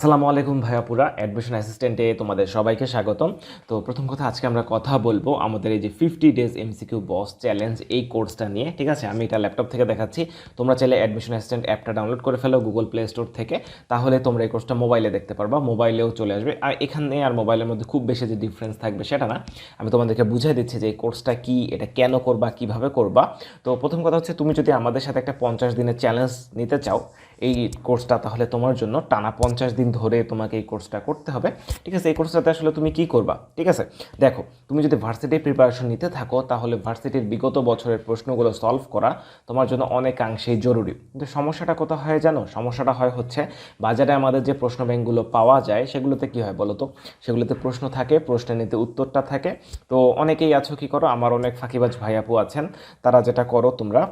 আসসালামু আলাইকুম ভাইয়াপুরা অ্যাডমিশন অ্যাসিস্ট্যান্টে তোমাদের সবাইকে স্বাগতম। তো প্রথম কথা আজকে আমরা কথা বলবো আমাদের এই যে 50 ডেজ এমসিকিউ বস চ্যালেঞ্জ এই কোর্সটা নিয়ে। ঠিক আছে, আমি এটা ল্যাপটপ থেকে দেখাচ্ছি। তোমরা চাইলে অ্যাডমিশন অ্যাসিস্ট্যান্ট অ্যাপটা ডাউনলোড করে ফেলো গুগল প্লে স্টোর থেকে, তাহলে তোমরা এই কোর্সটা মোবাইলে দেখতে পারবা, মোবাইলেও চলে আসবে। আর এখানে আর মোবাইলের মধ্যে খুব বেশি যে ডিফারেন্স থাকবে সেটা না, আমি তোমাদেরকে বুঝিয়ে দিচ্ছি যে এই কোর্সটা কী, এটা কেন করবা, কিভাবে করবা। তো প্রথম কথা হচ্ছে, তুমি যদি আমাদের সাথে একটা 50 দিনের চ্যালেঞ্জ নিতে চাও এই কোর্সটা, তাহলে তোমার জন্য টানা 50 দিন ধরে তোমাকে এই কোর্সটা করতে হবে। ঠিক আছে, এই কোর্সটাতে আসলে তুমি কি করবা? ঠিক আছে, দেখো, তুমি যদি ভার্সিটি প্রিপারেশন নিতে থাকো, তাহলে ভার্সিটির বিগত বছরের প্রশ্নগুলো সলভ করা তোমার জন্য অনেকাংশেই জরুরি। কিন্তু সমস্যাটা কোথাও হয় জানো? সমস্যাটা হয় হচ্ছে বাজারে আমাদের যে প্রশ্ন ব্যাংকগুলো পাওয়া যায় সেগুলোতে কি হয় বলো তো? সেগুলোতে প্রশ্ন থাকে, প্রশ্নের নিতে উত্তরটা থাকে। তো অনেকেই আছো কি করো, আমার অনেক ফাঁকিবাজ ভাই আপু আছেন, তারা যেটা করো তোমরা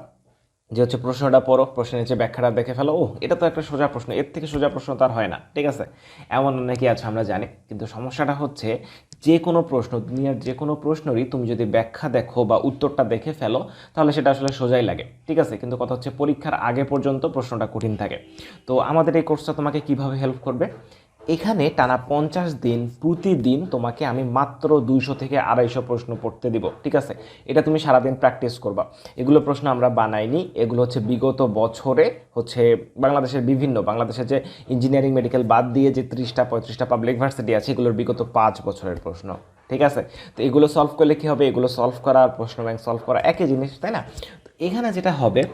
যে হচ্ছে প্রশ্নটা পড়ো, প্রশ্নের নিচে ব্যাখ্যাটা দেখে ফেলো, ও এটা তো একটা সোজা প্রশ্ন, এর থেকে সোজা প্রশ্ন তার হয় না। ঠিক আছে, এমন অনেকেই আছে আমরা জানি। কিন্তু সমস্যাটা হচ্ছে, যে কোনো প্রশ্ন, দুনিয়ার যে কোনো প্রশ্নেরই তুমি যদি ব্যাখ্যা দেখো বা উত্তরটা দেখে ফেলো, তাহলে সেটা আসলে সোজাই লাগে। ঠিক আছে, কিন্তু কথা হচ্ছে পরীক্ষার আগে পর্যন্ত প্রশ্নটা কঠিন থাকে। তো আমাদের এই কোর্সটা তোমাকে কিভাবে হেল্প করবে? এখানে টানা 50 দিন প্রতিদিন তোমাকে আমি মাত্র 200 থেকে 250 প্রশ্ন পড়তে দিব। ঠিক আছে, এটা তুমি সারাদিন প্র্যাকটিস করবা। এগুলো প্রশ্ন আমরা বানাইনি, এগুলো হচ্ছে বিগত বছরে হচ্ছে বাংলাদেশের যে ইঞ্জিনিয়ারিং মেডিকেল বাদ দিয়ে যে 30টা 35টা পাবলিক ভার্সিটি আছে, এগুলোর বিগত 5 বছরের প্রশ্ন। ঠিক আছে, তো এগুলো সলভ করলে কি হবে? এগুলো সলভ করা আর প্রশ্ন ব্যাংক সলভ করা একই জিনিস, তাই না? তো এখানে যেটা হবে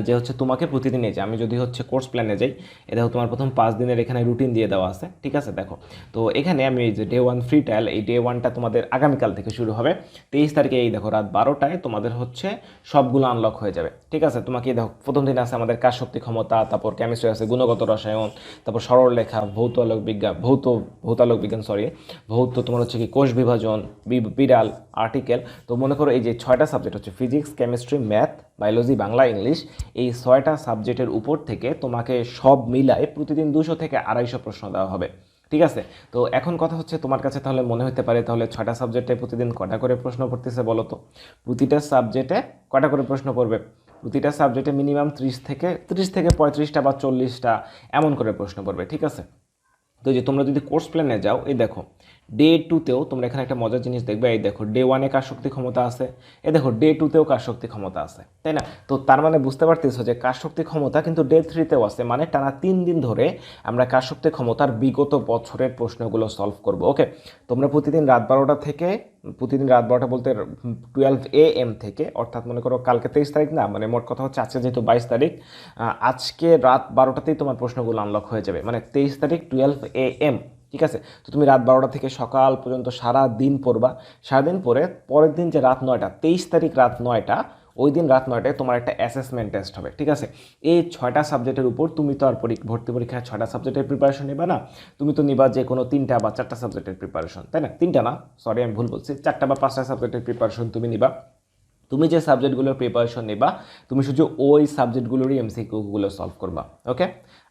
যে হচ্ছে তোমাকে প্রতিদিন, এই যে আমি যদি হচ্ছে কোর্স প্ল্যানে যাই, এ দেখো তোমার প্রথম 5 দিনের এখানে রুটিন দিয়ে দেওয়া আছে। ঠিক আছে, দেখো, তো এখানে আমি এই যে ডে 1 ফ্রি ট্রায়াল, এই ডে 1টা তোমাদের আগামীকাল থেকে শুরু হবে। 23 তারিখে এই দেখো রাত 12টায় তোমাদের হচ্ছে সবগুলো আনলক হয়ে যাবে। ঠিক আছে, তোমাকে এই দেখো প্রথম দিন আছে আমাদের কাজ শক্তি ক্ষমতা, তারপর কেমিস্ট্রি আছে, গুণগত রসায়ন, তারপর সরল লেখা, ভৌতালোক বিজ্ঞান, ভৌত তোমার হচ্ছে কি কোষ বিভাজন, বিড়াল, আর্টিকেল। তো মনে করো এই যে 6টা সাবজেক্ট হচ্ছে physics, chemistry, math, biology, Bangla, English, এই 6টা সাবজেক্টের উপর থেকে তোমাকে সব মিলায় প্রতিদিন 200 থেকে 250 প্রশ্ন দেওয়া হবে। ঠিক আছে, তো এখন কথা হচ্ছে, তোমার কাছে তাহলে মনে হতে পারে, তাহলে 6টা সাবজেক্টে প্রতিদিন কটা করে প্রশ্ন পড়তেছে বলো তো? প্রতিটা সাবজেক্টে কটা করে প্রশ্ন পড়বে? প্রতিটা সাবজেক্টে মিনিমাম 30 থেকে 35টা বা 40টা এমন করে প্রশ্ন পড়বে। ঠিক আছে, তো যে তোমরা যদি কোর্স প্ল্যানে যাও, এই দেখো ডে 2তেও তোমরা এখানে একটা মজার জিনিস দেখবে। এই দেখো ডে 1-এ কার শক্তি ক্ষমতা আছে, এই দেখো ডে 2তেও কার শক্তি ক্ষমতা আছে, তাই না? তো তার মানে বুঝতে পারতেছো যে কার শক্তি ক্ষমতা কিন্তু ডে 3তেও আছে, মানে টানা 3 দিন ধরে আমরা কার শক্তি ক্ষমতার বিগত বছরের প্রশ্নগুলো সলভ করব। ওকে, তোমরা প্রতিদিন রাত 12টা বলতে 12 AM থেকে, অর্থাৎ মনে করো কালকে 23 তারিখ না, মানে মোট কথা হচ্ছে আজকে যেহেতু 22 তারিখ, আজকে রাত 12টাতেই তোমার প্রশ্নগুলো আনলক হয়ে যাবে, মানে 23 তারিখ 12 AM। ঠিক আছে, তো তুমি রাত 12টা থেকে সকাল পর্যন্ত সারা দিন পড়বা। সারাদিন পরে পরের দিন যে রাত 9টা, 23 তারিখ রাত 9টা, ওই দিন রাত 9টায় তোমার একটা অ্যাসেসমেন্ট টেস্ট হবে। ঠিক আছে, এই 6টা সাবজেক্টের উপর তুমি তো আর ভর্তি পরীক্ষায় 6টা সাবজেক্টের প্রিপারেশন নেবা না, তুমি তো নিবা যে কোনো 3টা বা 4টা সাবজেক্টের প্রিপারেশন, তাই না? 3টা না, সরি আমি ভুল বলছি, 4টা বা 5টা সাবজেক্টের প্রিপারেশন তুমি নিবা। তুমি যে সাবজেক্টগুলোর প্রিপারেশন নেবা, তুমি শুধু ওই সাবজেক্টগুলোরই এমসিকিউগুলো সলভ করবা। ওকে,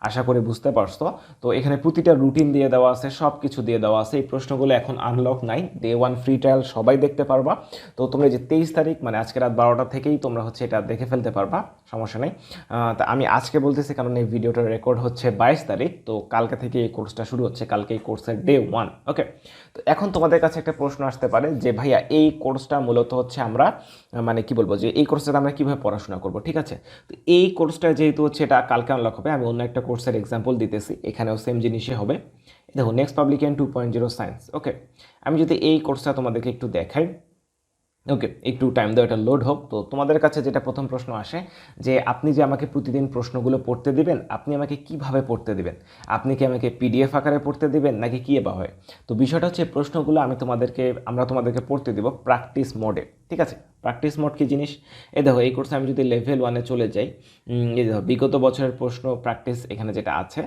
আশা করি বুঝতে পারছো। তো এখানে প্রতিটা রুটিন দিয়ে দেওয়া আছে, সব কিছু দিয়ে দেওয়া আছে। এই প্রশ্নগুলো এখন আনলক নাই, ডে 1 ফ্রি ট্রায়াল সবাই দেখতে পারবা। তো তোমরা যে 23 তারিখ, মানে আজকে রাত 12টা থেকেই তোমরা হচ্ছে এটা দেখে ফেলতে পারবা, সমস্যা নেই। তা আমি আজকে বলতেছি কারণ এই ভিডিওটার রেকর্ড হচ্ছে 22 তারিখ, তো কালকে থেকে এই কোর্সটা শুরু হচ্ছে, কালকে এই কোর্সের ডে 1। ওকে, তো এখন তোমাদের কাছে একটা প্রশ্ন আসতে পারে যে ভাইয়া এই কোর্সটা মূলত হচ্ছে আমরা মানে কি বলবো, যে এই কোর্সটাতে আমরা কীভাবে পড়াশোনা করব? ঠিক আছে, তো এই কোর্সটা যেহেতু হচ্ছে এটা কালকে আনলক হবে, আমি অন্য একটা কোর্সের এক্সাম্পল দিতেছি, এখানেও সেম জিনিসই হবে। দেখো নেক্সট পাবলিকেশন 2.0 সায়েন্স। ওকে, আমি যদি এই কোর্সটা তোমাদেরকে একটু দেখাই, ওকে একটু টাইম দাও, এটা লোড হোক। তো তোমাদের কাছে যেটা প্রথম প্রশ্ন আসে, যে আপনি যে আমাকে প্রতিদিন প্রশ্নগুলো পড়তে দিবেন, আপনি আমাকে কিভাবে পড়তে দিবেন? আপনি কি আমাকে পিডিএফ আকারে পড়তে দিবেন নাকি কী এভাবে? তো বিষয়টা হচ্ছে, প্রশ্নগুলো আমরা তোমাদেরকে পড়তে দিব প্র্যাকটিস মোডে। ঠিক আছে, প্র্যাকটিস মোড কী জিনিস? এই দেখো এই কোর্সে আমি যদি লেভেল 1-এ চলে যাই, এই দেখো বিগত বছরের প্রশ্ন প্র্যাকটিস এখানে যেটা আছে,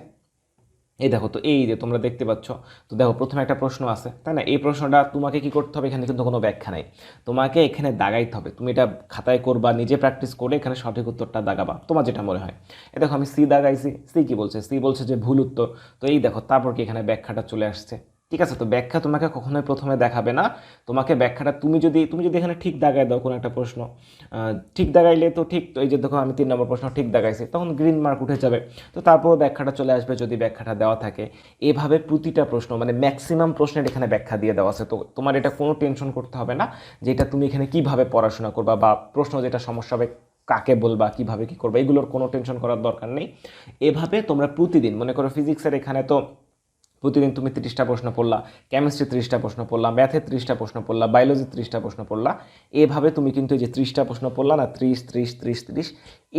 এই দেখো, তো এই যে তোমরা দেখতে পাচ্ছ, তো দেখো প্রথমে একটা প্রশ্ন আছে, তাই না? এই প্রশ্নটা তোমাকে কি করতে হবে? এখানে কিন্তু কোনো ব্যাখ্যা নাই, তোমাকে এখানে দাগাইতে হবে। তুমি এটা খাতায় করবা, নিজে প্র্যাকটিস করে এখানে সঠিক উত্তরটা দাগাবা, তোমার যেটা মনে হয়। এই দেখো আমি সি দাগাইছি, সি কি বলছে? সি বলছে যে ভুল উত্তর। তো এই দেখো তারপর কি এখানে ব্যাখ্যাটা চলে আসছে। ঠিক আছে? তো ব্যাখ্যা তোমাকে কখনোই প্রথমে দেখাবে না। তোমাকে ব্যাখ্যাটা তুমি যদি এখানে ঠিক দাগায় দাও কোনো একটা প্রশ্ন, ঠিক দাগাইলে তো ঠিক, এই যে দেখো আমি 3 নম্বর প্রশ্ন ঠিক দাগাইছি, তখন গ্রিন মার্ক উঠে যাবে। তো তারপরও ব্যাখ্যাটা চলে আসবে যদি ব্যাখ্যাটা দেওয়া থাকে। এভাবে প্রতিটা প্রশ্ন মানে ম্যাক্সিমাম প্রশ্নের এখানে ব্যাখ্যা দিয়ে দেওয়া আছে। তো তোমার এটা কোনো টেনশন করতে হবে না যে এটা তুমি এখানে কিভাবে পড়াশোনা করবা, বা প্রশ্ন যেটা সমস্যা হবে কাকে বলবা, কিভাবে কি করবা, এগুলোর কোনো টেনশন করার দরকার নেই। এভাবে তোমরা প্রতিদিন, মনে করো ফিজিক্সের এখানে তো প্রতিদিন তুমি 30টা প্রশ্ন পড়লা, কেমিস্ট্রি 30টা প্রশ্ন পড়লা, ম্যাথে 30টা প্রশ্ন পড়লা, বায়োলজি 30টা প্রশ্ন পড়লা। এভাবে তুমি কিন্তু এই যে 30টা প্রশ্ন পড়লা না, 30 30 30 30,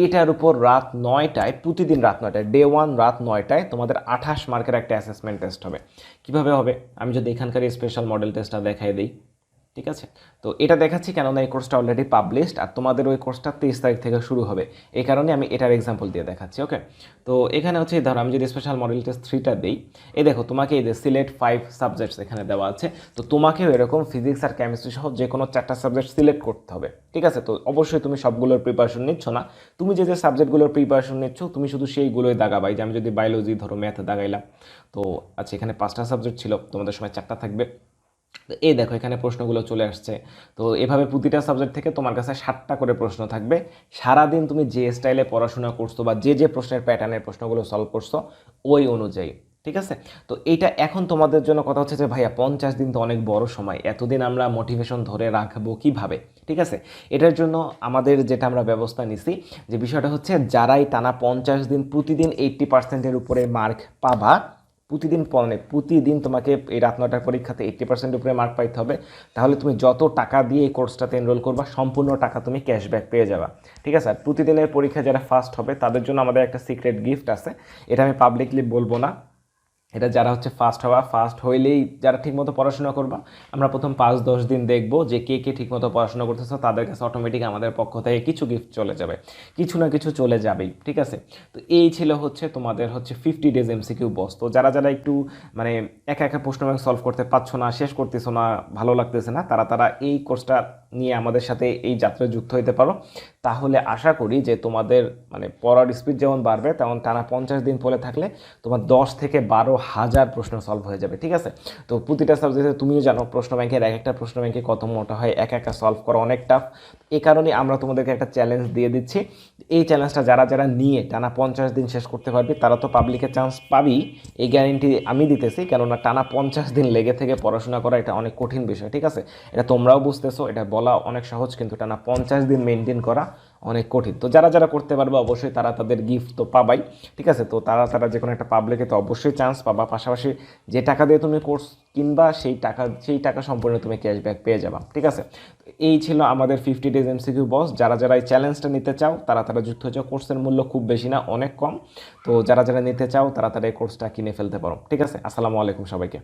এটার উপর রাত 9টায়, প্রতিদিন রাত 9টায়, ডে 1 রাত 9টায় তোমাদের 28 মার্কের একটা অ্যাসেসমেন্ট টেস্ট হবে। কিভাবে হবে আমি যদি এখানকার স্পেশাল মডেল টেস্টটা দেখাই দিই। ঠিক আছে? তো এটা দেখাচ্ছি কেননা এই কোর্সটা অলরেডি পাবলিশড, আর তোমাদের ওই কোর্সটা 23 তারিখ থেকে শুরু হবে। এই কারণে আমি এটার এক্সাম্পল দিয়ে দেখাচ্ছি। ওকে, তো এখানে হচ্ছে ধরো আমি যদি স্পেশাল মডেল টেস্ট 3টা দিই, এই দেখো তোমাকে এই যে সিলেক্ট 5 সাবজেক্টস এখানে দেওয়া আছে। তো তোমাকেও এরকম ফিজিক্স আর কেমিস্ট্রি সহ যে কোনো 4টা সাবজেক্ট সিলেক্ট করতে হবে। ঠিক আছে? তো অবশ্যই তুমি সবগুলোর প্রিপারেশন নিচ্ছ না, তুমি যে যে সাবজেক্টগুলোর প্রিপারেশন নিচ্ছ তুমি শুধু সেইগুলোই দাগাবাই। যে আমি যদি বায়োলজি ধরো ম্যাথে দাগাইলাম, তো আচ্ছা এখানে 5টা সাবজেক্ট ছিল, তোমাদের সময় 4টা থাকবে। তো এই দেখো এখানে প্রশ্নগুলো চলে আসছে। তো এভাবে প্রতিটা সাবজেক্ট থেকে তোমার কাছে 7টা করে প্রশ্ন থাকবে। সারাদিন তুমি যে স্টাইলে পড়াশোনা করছো বা যে যে প্রশ্নের প্যাটার্নের প্রশ্নগুলো সলভ করছো ওই অনুযায়ী। ঠিক আছে? তো এইটা এখন তোমাদের জন্য কথা হচ্ছে যে ভাইয়া 50 দিন তো অনেক বড় সময়, এতদিন আমরা মোটিভেশন ধরে রাখবো কিভাবে? ঠিক আছে, এটার জন্য আমাদের যেটা আমরা ব্যবস্থা নিছি, যে বিষয়টা হচ্ছে যারাই টানা 50 দিন প্রতিদিন 80%-এর উপরে মার্ক পাবা, প্রতিদিন পড়ে প্রতিদিন তোমাকে এই রাত 9টার পরীক্ষাতে 80% উপরে মার্ক পাইতে হবে, তাহলে তুমি যত টাকা দিয়ে এই কোর্সটাতে এনরোল করবা সম্পূর্ণ টাকা তুমি ক্যাশব্যাক পেয়ে যাবা। ঠিক আছে? আর প্রতিদিনের পরীক্ষা যারা ফার্স্ট হবে তাদের জন্য আমাদের একটা সিক্রেট গিফট আছে, এটা আমি পাবলিকলি বলবো না। এটা যারা হচ্ছে ফার্স্ট হইলেই যারা ঠিকমতো পড়াশোনা করবা, আমরা প্রথম 5-10 দিন দেখবো যে কে কে ঠিকমতো পড়াশোনা করতেছে, তাদের কাছে অটোমেটিক আমাদের পক্ষ থেকে কিছু গিফট চলে যাবে, কিছু না কিছু চলে যাবেই। ঠিক আছে? তো এই ছিল হচ্ছে তোমাদের হচ্ছে 50 ডেজ এমসিকিউ বস। তো যারা যারা একটু মানে একা একা প্রশ্ন ব্যাংক সলভ করতে পারছো না, শেষ করতেছো না, ভালো লাগতেছে না, তারা তারা এই কোর্সটা নিয়ে আমাদের সাথে এই যাত্রায় যুক্ত হইতে পারো। তাহলে আশা করি যে তোমাদের মানে পড়ার স্পিড যেমন বাড়বে, তেমন টানা 50 দিন পড়ে থাকলে তোমার 10 থেকে 12 হাজার প্রশ্ন সলভ হয়ে যাবে। ঠিক আছে? তো প্রতিটা সাবজেক্টে তুমিও জানো প্রশ্ন ব্যাংকের এক একটা প্রশ্ন ব্যাংকে কত মোটা হয়, একা একা সলভ করা অনেক টাফ। এই কারণে আমরা তোমাদেরকে একটা চ্যালেঞ্জ দিয়ে দিচ্ছি। এই চ্যালেঞ্জটা যারা যারা নিয়ে টানা 50 দিন শেষ করতে পারবি তারা তো পাবলিকে চান্স পাবি, এই গ্যারেন্টি আমি দিতেছি। কেননা টানা 50 দিন লেগে থেকে পড়াশোনা করা এটা অনেক কঠিন বিষয়। ঠিক আছে? এটা তোমরাও বুঝতেছো, এটা বলা অনেক সহজ, কিন্তু টানা 50 দিন মেনটেন করা অনেক কঠিন। তো যারা যারা করতে পারবে অবশ্যই তারা তাদের গিফট তো পাবাই। ঠিক আছে? তো তারা তারা যে কোনো একটা পাবলিকে তো অবশ্যই চান্স পাবা, পাশাপাশি যে টাকা দিয়ে তুমি কোর্স কিনবা সেই টাকা সম্পূর্ণ তুমি ক্যাশব্যাক পেয়ে যাবা। ঠিক আছে? তো এই ছিল আমাদের 50 ডেজ এমসিকিউ বস। যারা যারা এই চ্যালেঞ্জটা নিতে চাও তারা তারা যুক্ত হয়ে যাও, কোর্সের মূল্য খুব বেশি না, অনেক কম। তো যারা যারা নিতে চাও তারা তারা এই কোর্সটা কিনে ফেলতে পারো। ঠিক আছে? আসসালামু আলাইকুম সবাইকে।